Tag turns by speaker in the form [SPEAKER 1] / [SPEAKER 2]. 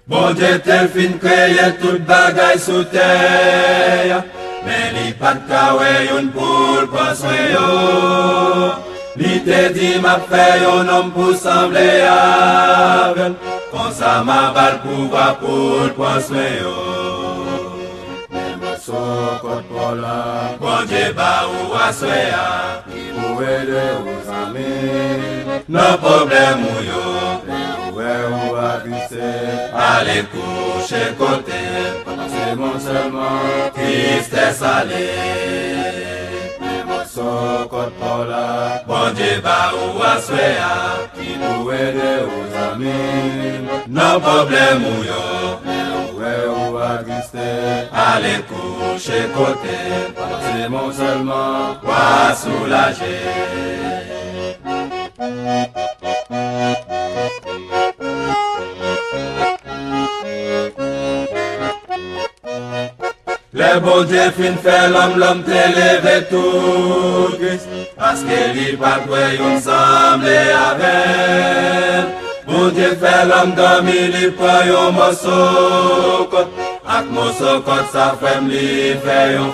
[SPEAKER 1] Bon Dieu tel fin kreye tout bagay sou terre, men li pat kawe yon poul pa soin yo. Li te di ma fe yon homme pou semble avel, kon sa ma bal pouva poul pa soin yo. Men ma so kote pou la, bon Dieu ba ou aswea, ki pou ede ou zami, nan problem ou yo. Ou a glissé, allez coucher côté, c'est mon seulement tristesse aller. Mais mon socot pour là, bon Dieu ba ou a soya, qui pour aider aux amis, non problème ou yo. Ou a glissé, allez coucher côté, c'est mon seulement quoi soulager. Le bon Dieu fin fait l'homme te levé tout gris, parce que li pas quoi yon semble avec. Bon Dieu fait l'homme dormir, li prend yon morceau côte, ak morceau côte sa femme li fait yon